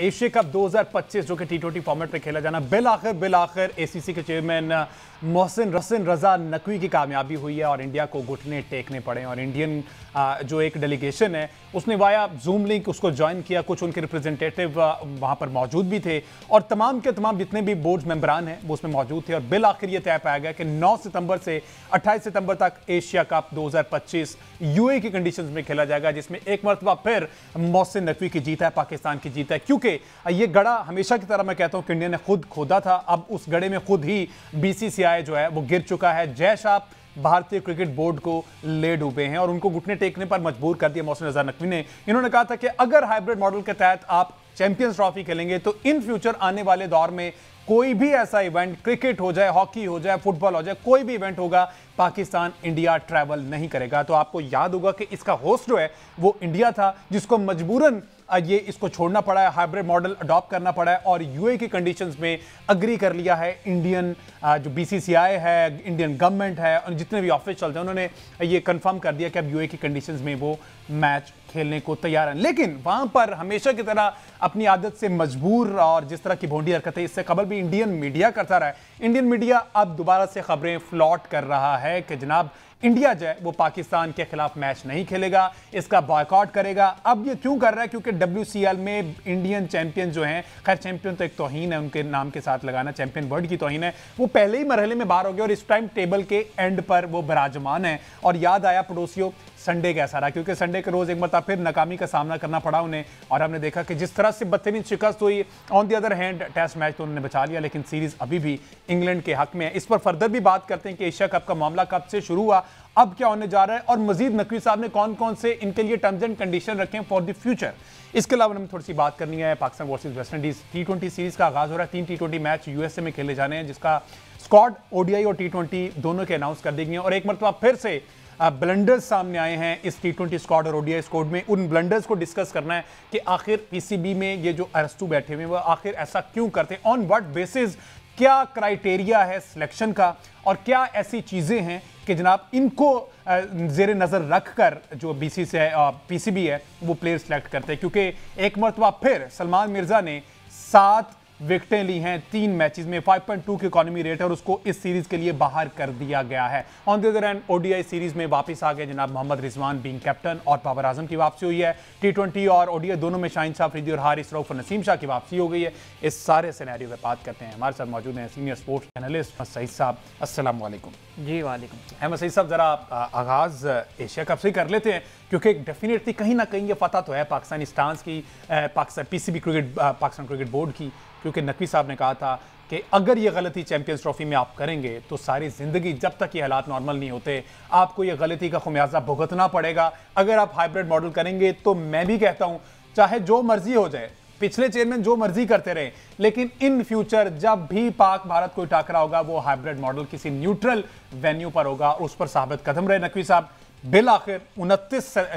Asia cup 2025 जो कि टी20 format में खेला जाना बिल आखिर एसीसी के चेयरमैन मोहसिन रजा नकवी की कामयाबी हुई है और इंडिया को घुटने टेकने पड़े और इंडियन जो एक डेलीगेशन है उसने वाया जूम लिंक उसको ज्वाइन किया। कुछ उनके रिप्रेजेंटेटिव वहां पर मौजूद भी थे और तमाम के तमाम जितने भी बोर्ड मेंबरान हैं वो उसमें मौजूद थे और बिल आखिर ये तय पाया गया कि 9 सितंबर से 28 सितंबर तक एशिया कप 2025 यूए की कंडीशंस में खेला जाएगा, जिसमें एक मरतबा फिर मोहसिन नकवी की जीत है, पाकिस्तान की जीत है। क्योंकि ये गड़ा हमेशा की तरह मैं कहता हूं कि इंडिया ने खुद खोदा था, अब उस गड़े में खुद ही बीसीसीआई जो है वो गिर चुका है। जय शाह भारतीय क्रिकेट बोर्ड को ले डूबे हैं और उनको घुटने टेकने पर मजबूर कर दिया मोहसिन रजा नकवी ने। इन्होंने कहा था कि अगर हाइब्रिड मॉडल के तहत आप चैंपियंस ट्रॉफी खेलेंगे तो इन फ्यूचर आने वाले दौर में कोई भी ऐसा इवेंट, क्रिकेट हो जाए, हॉकी हो जाए, फुटबॉल हो जाए, कोई भी इवेंट होगा, पाकिस्तान इंडिया ट्रैवल नहीं करेगा। तो आपको याद होगा कि इसका होस्ट जो है वो इंडिया था, जिसको मजबूरन ये इसको छोड़ना पड़ा है, हाइब्रिड मॉडल अडॉप्ट करना पड़ा है और यूए की कंडीशंस में अग्री कर लिया है। इंडियन जो बीसीसीआई है, इंडियन गवर्नमेंट है और जितने भी ऑफिशियल हैं उन्होंने ये कंफर्म कर दिया कि अब यूए की कंडीशंस में वो मैच खेलने को तैयार हैं। लेकिन वहां पर हमेशा की तरह अपनी आदत से मजबूर और जिस तरह की भोंडी हरकतें इससे कबल भी इंडियन मीडिया करता रहा है, इंडियन मीडिया अब दोबारा से खबरें फ्लॉट कर रहा है कि जनाब इंडिया जो है वो पाकिस्तान के खिलाफ मैच नहीं खेलेगा, इसका बॉयकॉट करेगा। अब ये क्यों कर रहा है? क्योंकि WCL में इंडियन चैंपियन जो हैं, खैर चैंपियन तो एक तौहीन है उनके नाम के साथ लगाना, चैंपियन वर्ड की तौहीन है, वो पहले ही मरहले में बाहर हो गए और इस टाइम टेबल के एंड पर वो विराजमान है। और याद आया पड़ोसियों संडे कैसा रहा, क्योंकि संडे के रोज एक बार फिर नाकामी का सामना करना पड़ा उन्हें और हमने देखा कि जिस तरह से बदतरीन शिकस्त हुई। On the other hand test match तो उन्होंने बचा लिया लेकिन सीरीज अभी भी इंग्लैंड के हक में है। इस पर फर्दर भी बात करते हैं कि एशिया कप का मामला कब से शुरू हुआ, अब क्या होने जा रहा है और मजीद नकवी साहब ने कौन कौन से इनके लिए टर्म्स एंड कंडीशन रखे फॉर द फ्यूचर। इसके अलावा हमें थोड़ी सी बात करनी है पाकिस्तान वर्सेस वेस्ट इंडीज टी20 सीरीज का आगाज हो रहा है। 3 टी20 मैच यूएसए में खेले जाने हैं जिसका स्क्वाड ओडीआई और टी20 दोनों के अनाउंस कर दी गई और एक मरतबा फिर से ब्लंडर्स सामने आए हैं इस टी20 स्क्वाड और ओडीआई स्क्वाड में। उन ब्लंडर्स को डिस्कस करना है कि आखिर पीसीबी में ये जो अरस्तु बैठे हुए हैं वो आखिर ऐसा क्यों करते हैं, ऑन व्हाट बेसिस, क्या क्राइटेरिया है सिलेक्शन का और क्या ऐसी चीजें हैं कि जनाब इनको जेर नजर रखकर जो पीसीबी है वो प्लेयर सिलेक्ट करते हैं। क्योंकि एक मरतबा फिर सलमान मिर्जा ने 7 विकेटें ली हैं 3 मैचेस में, 5.2 की इकोनॉमी रेट है और उसको इस सीरीज के लिए बाहर कर दिया गया है। On the other hand ODI series में वापस आ गए जनाब मोहम्मद रिजवान बीइंग कैप्टन और बाबर आजम की वापसी हुई है। टी20 और ओडीआई दोनों में शाहीन शाह अफरीदी और हारिस रऊफ और नसीम शाह की वापसी हो गई है। इस सारे सिनेरियो पे बात करते हैं। हमारे साथ मौजूद हैं सीनियर स्पोर्ट्स एनालिस्ट सईद साहब। अस्सलाम वालेकुम। जी वालेकुम। अहमद सईद साहब, जरा आगाज एशिया कप से कर लेते हैं क्योंकि डेफिनेटली कहीं ना कहीं ये पता तो है पाकिस्तानी स्टांस की, Pakistan PCB cricket, Pakistan cricket board की, क्योंकि नकवी साहब ने कहा था कि अगर ये गलती चैंपियंस ट्रॉफी में आप करेंगे तो सारी जिंदगी जब तक ये हालात नॉर्मल नहीं होते आपको ये गलती का खुमियाजा भुगतना पड़ेगा। अगर आप हाइब्रिड मॉडल करेंगे तो मैं भी कहता हूं चाहे जो मर्जी हो जाए, पिछले चेयरमैन जो मर्जी करते रहे, लेकिन इन फ्यूचर जब भी पाक भारत कोई टाकरा होगा वो हाइब्रिड मॉडल किसी न्यूट्रल वेन्यू पर होगा और उस पर साबित कदम रहे नकवी साहब। बिल आखिर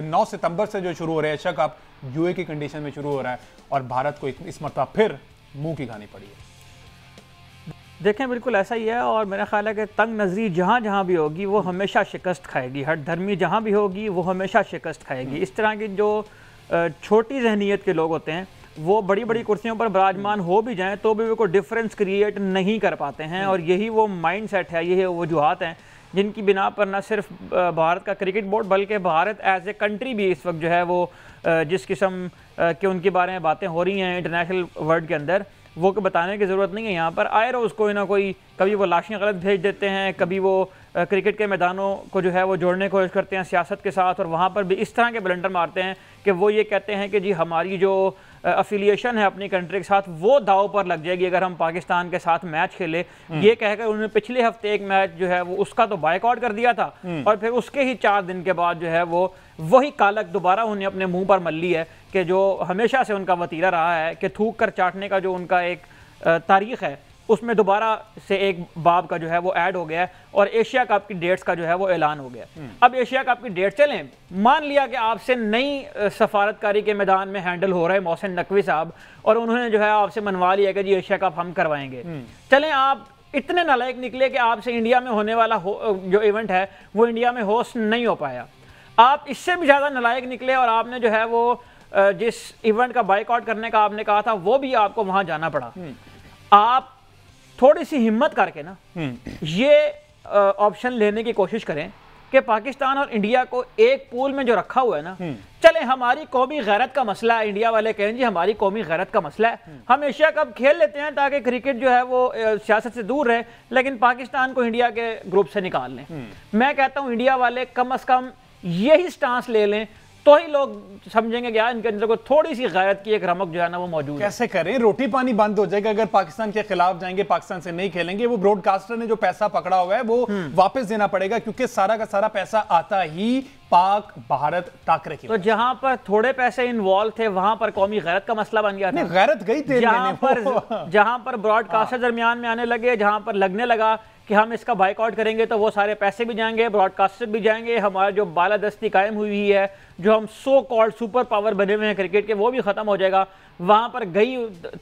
9 सितंबर से जो शुरू हो रहा है एशिया कप यूए की कंडीशन में शुरू हो रहा है और भारत को इस मरतबा फिर मुंह की खानी पड़ी है। देखें बिल्कुल ऐसा ही है और मेरा ख्याल है कि तंग नज़री जहाँ जहाँ भी होगी वो हमेशा शिकस्त खाएगी, हट धर्मी जहाँ भी होगी वो हमेशा शिकस्त खाएगी। इस तरह की जो छोटी जहनीत के लोग होते हैं वो बड़ी बड़ी कुर्सियों पर विराजमान हो भी जाएं तो भी वो कोई डिफरेंस क्रिएट नहीं कर पाते हैं और यही वो माइंड सेट है, यही वजूहात हैं जिनकी बिना पर न सिर्फ भारत का क्रिकेट बोर्ड बल्कि भारत एज ए कंट्री भी इस वक्त जो है वो जिस किस्म के उनके बारे में बातें हो रही हैं इंटरनेशनल वर्ल्ड के अंदर, वो को बताने की ज़रूरत नहीं है। यहाँ पर आए रोज़ कोई ना कोई, कभी वो लाशें गलत भेज देते हैं, कभी वो क्रिकेट के मैदानों को जो है वो जोड़ने की कोशिश करते हैं सियासत के साथ और वहाँ पर भी इस तरह के ब्लंडर मारते हैं कि वो ये कहते हैं कि जी हमारी जो अफिलिएशन है अपनी कंट्री के साथ वो दाव पर लग जाएगी अगर हम पाकिस्तान के साथ मैच खेले। ये कहकर उन्होंने पिछले हफ्ते एक मैच जो है वो उसका तो बायकॉट कर दिया था और फिर उसके ही 4 दिन के बाद जो है वो वही कालक दोबारा उन्हें अपने मुंह पर मल ली है कि जो हमेशा से उनका वतीरा रहा है कि थूक कर चाटने का जो उनका एक तारीख है उसमें दोबारा से एक बाब का जो है वो ऐड हो गया है और एशिया कप की डेट्स का जो है वो ऐलान हो गया। अब एशिया कप की डेट चलें, मान लिया कि आपसे नई सफारतकारी के मैदान में हैंडल हो रहे मोहसिन नकवी साहब और उन्होंने जो है आपसे मनवा लिया कि जी एशिया कप हम करवाएंगे। चलें आप इतने नालायक निकले कि आपसे इंडिया में होने वाला जो इवेंट है वो इंडिया में होस्ट नहीं हो पाया। आप इससे भी ज़्यादा नालायक निकले और आपने जो है वो जिस इवेंट का बाइकआउट करने का आपने कहा था वो भी आपको वहां जाना पड़ा। आप थोड़ी सी हिम्मत करके ना ये ऑप्शन लेने की कोशिश करें कि पाकिस्तान और इंडिया को एक पूल में जो रखा हुआ है ना, चले हमारी कौमी गैरत का मसला है, इंडिया वाले कहें जी हमारी कौमी गैरत का मसला है, हम एशिया कप खेल लेते हैं ताकि क्रिकेट जो है वो सियासत से दूर रहे, लेकिन पाकिस्तान को इंडिया के ग्रुप से निकाल लें। मैं कहता हूं इंडिया वाले कम से कम यही स्टांस ले लें तो ही लोग समझेंगे कि यार इनके अंदर को थोड़ी सी गैरत की एक रमक जो है ना वो मौजूद है। कैसे करें, रोटी पानी बंद हो जाएगा अगर पाकिस्तान के खिलाफ जाएंगे, पाकिस्तान से नहीं खेलेंगे। वो ब्रॉडकास्टर ने जो पैसा पकड़ा हुआ है वो वापस देना पड़ेगा, क्योंकि सारा का सारा पैसा आता ही पाक भारत टाकरे की। तो जहां पर थोड़े पैसे इन्वॉल्व थे वहां पर कौमी गैरत का मसला बन गया था। गैरत गई थी जहां पर ब्रॉडकास्टर दरमियान में आने लगे, जहां पर लगने लगा कि हम इसका बाइकआउट करेंगे तो वो सारे पैसे भी जाएंगे, ब्रॉडकास्टर भी जाएंगे, हमारा जो बालादस्ती कायम हुई है, जो हम सो कॉल्ड सुपर पावर बने हुए हैं क्रिकेट के, वो भी खत्म हो जाएगा। वहां पर गई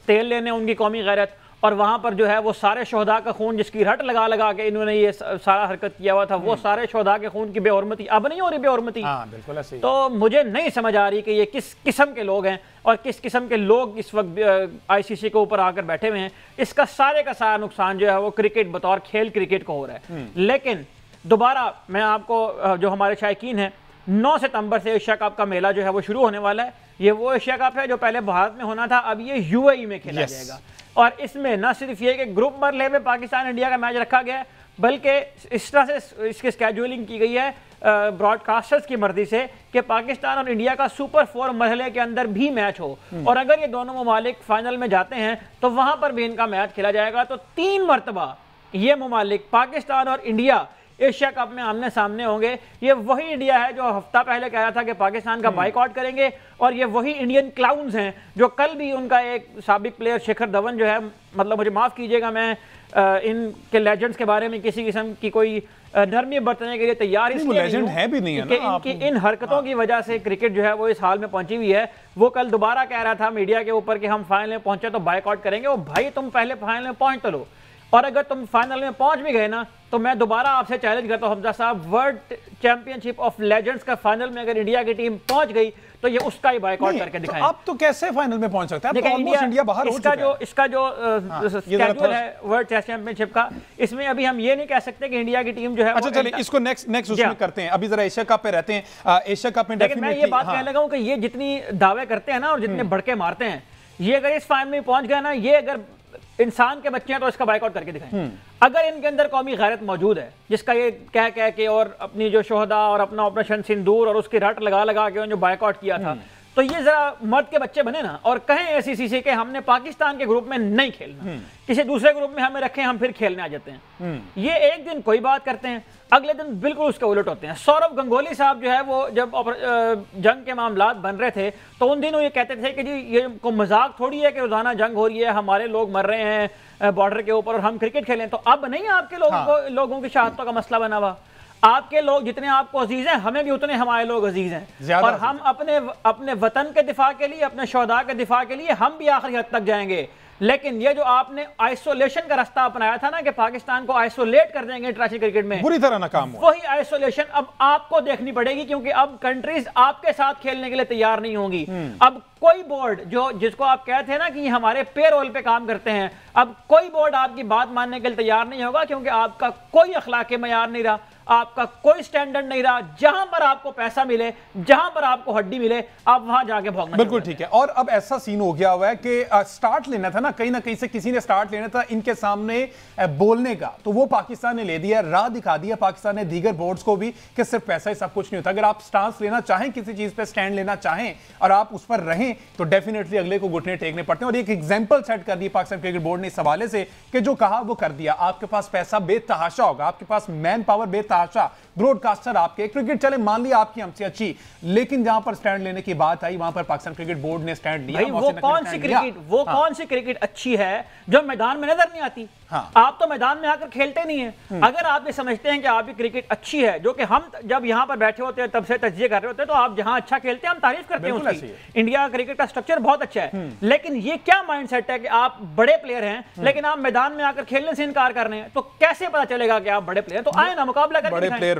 तेल लेने उनकी कौमी गैरत, और वहां पर जो है वो सारे शोहदा का खून जिसकी रट लगा लगा के इन्होंने ये सारा हरकत किया हुआ था, वो सारे शोहदा के खून की बेहुरमती अब नहीं हो रही बेहुरमती। बिल्कुल ऐसे ही। तो मुझे नहीं समझ आ रही कि ये किस किस्म के लोग हैं और किस किस्म के लोग इस वक्त आईसीसी के ऊपर आकर बैठे हुए हैं। इसका सारे का सारा नुकसान जो है वो क्रिकेट बतौर खेल क्रिकेट को हो रहा है। लेकिन दोबारा मैं आपको जो हमारे शायकीन हैं, 9 सितंबर से एशिया कप का मेला जो है वो शुरू होने वाला है। ये वो एशिया कप है जो पहले भारत में होना था, अब ये यूएई में खेला जाएगा। और इसमें न सिर्फ ये कि ग्रुप मरहले में पाकिस्तान इंडिया का मैच रखा गया है, बल्कि इस तरह से इसकी स्केड्यूलिंग की गई है ब्रॉडकास्टर्स की मर्जी से कि पाकिस्तान और इंडिया का सुपर 4 मरहले के अंदर भी मैच हो, और अगर ये दोनों ममालिक फाइनल में जाते हैं तो वहां पर भी इनका मैच खेला जाएगा। तो 3 मरतबा ये ममालिक पाकिस्तान और इंडिया एशिया कप में आमने सामने होंगे। ये वही इंडिया है जो हफ्ता पहले कह रहा था कि पाकिस्तान का बाइकआउट करेंगे, और ये वही इंडियन क्लाउन्स हैं जो कल भी उनका एक साबिक प्लेयर शिखर धवन जो है, मतलब मुझे माफ़ कीजिएगा मैं इनके लेजेंड्स के बारे में किसी किस्म की कोई नरमी बरतने के लिए तैयार इसलिए नहीं है भी नहीं है कि इनकी इन हरकतों की वजह से क्रिकेट जो है वो इस हाल में पहुंची हुई है। वो कल दोबारा कह रहा था मीडिया के ऊपर कि हम फाइनल में पहुंचे तो बाइकआउट करेंगे। ओ भाई, तुम पहले फाइनल में पहुंच तो लो, और अगर तुम फाइनल में पहुंच भी गए ना तो मैं दोबारा आपसे चैलेंज करता हूं हमजा साहब, वर्ल्ड चैंपियनशिप ऑफ लेजेंड्स का फाइनल में अगर इंडिया की टीम पहुंच गई तो ये उसका ही बाइकआउट करके दिखाएं। तो आप तो कैसे फाइनल में पहुंच सकते हैं? इंडिया बाहर हो चुका है। इसका जो स्केड्यूल है वर्ल्ड टेस्ट चैंपियनशिप का, इसमें अभी हम ये नहीं कह सकते कि इंडिया की टीम जो है। अच्छा चलिए इसको नेक्स्ट उसमें करते हैं, अभी जरा एशिया कप पे रहते हैं। एशिया कप में लेकिन मैं ये बात कहने लगा हूं कि ये जितनी दावे करते हैं ना और जितने भड़के मारते हैं, ये अगर इस फाइनल में पहुंच गए ना, ये अगर इंसान के बच्चे हैं तो इसका बाइकआउट करके दिखाएं। अगर इनके अंदर कौमी गैरत मौजूद है जिसका ये कह के और अपनी जो शोहदा और अपना ऑपरेशन सिंदूर और उसकी रट लगा लगा के जो बाइकआउट किया था, तो ये जरा मर्द के बच्चे बने ना और कहें एसीसी से कि हमने पाकिस्तान के ग्रुप में नहीं खेलना, किसी दूसरे ग्रुप में हमें रखें, हम फिर खेलने आ जाते हैं। ये एक दिन कोई बात करते हैं, अगले दिन बिल्कुल उसके उलट होते हैं। सौरव गंगोली साहब जो है वो जब जंग के मामलात बन रहे थे तो उन दिनों ये कहते थे कि जी ये को मजाक थोड़ी है कि रोजाना जंग हो रही है, हमारे लोग मर रहे हैं बॉर्डर के ऊपर और हम क्रिकेट खेलें। तो अब नहीं आपके लोगों की शहादतों का मसला बना हुआ। आपके लोग जितने आपको अजीज हैं, हमें भी उतने हमारे लोग अजीज हैं, और हम अपने वतन के दिफा के लिए, अपने शोहदा के दिफा के लिए हम भी आखिरी हद तक जाएंगे। लेकिन ये जो आपने आइसोलेशन का रास्ता अपनाया था ना कि पाकिस्तान को आइसोलेट कर देंगे इंटरनेशनल क्रिकेट में, बुरी तरह नाकाम हुआ। वही आइसोलेशन अब आपको देखनी पड़ेगी, क्योंकि अब कंट्रीज आपके साथ खेलने के लिए तैयार नहीं होंगी। अब कोई बोर्ड जिसको आप कहते हैं ना कि हमारे पेरोल पे काम करते हैं, अब कोई बोर्ड आपकी बात मानने के लिए तैयार नहीं होगा, क्योंकि आपका कोई अखलाकी मयार नहीं रहा, आपका कोई स्टैंडर्ड नहीं रहा। जहां पर आपको पैसा मिले, जहां पर आपको हड्डी मिले, आप वहां जाके भोगना। बिल्कुल ठीक है। और अब ऐसा सीन हो गया हुआ है कि स्टार्ट लेना था ना, कहीं ना कहीं से किसी ने स्टार्ट लेना था इनके सामने बोलने का, तो वो पाकिस्तान ने ले दिया, राह दिखा दिया पाकिस्तान ने दीगर बोर्ड्स को भी कि सिर्फ पैसा ही सब कुछ नहीं होता। अगर आप स्टांस लेना चाहें, किसी चीज पे स्टैंड लेना चाहें और आप उस पर रहें, तो डेफिनेटली अगले को घुटने टेकने पड़ते हैं। और एक एग्जांपल सेट कर दी पाकिस्तान क्रिकेट बोर्ड ने इस हवाले से कि जो कहा वो कर दिया। आपके पास पैसा बेतहाशा होगा, आपके पास मैन पावर बेतहाशा, ब्रॉडकास्टर आपके, क्रिकेट चले मान लिया आपकी हमसे अच्छी, लेकिन जहां पर स्टैंड लेने की बात आई वहां पर पाकिस्तान क्रिकेट बोर्ड ने स्टैंड लिया। वो कौन सी क्रिकेट अच्छी है जो मैदान में नजर नहीं आती? आप तो मैदान में आकर खेलते नहीं है। अगर आप ये समझते हैं कि आपकी क्रिकेट अच्छी है, जो कि हम जब यहां पर बैठे होते हैं तब से तज्जिए कर रहे होते हैं, तो आप जहां अच्छा खेलते हैं हम तारीफ करते हैं उसकी। इंडिया क्रिकेट का स्ट्रक्चर बहुत अच्छा है, लेकिन ये क्या माइंडसेट है कि आप बड़े प्लेयर हैं लेकिन आप मैदान में आकर खेलने से इनकार कर रहे हैं? तो कैसे पता चलेगा कि आप बड़े प्लेयर? तो आए ना मुकाबला करके।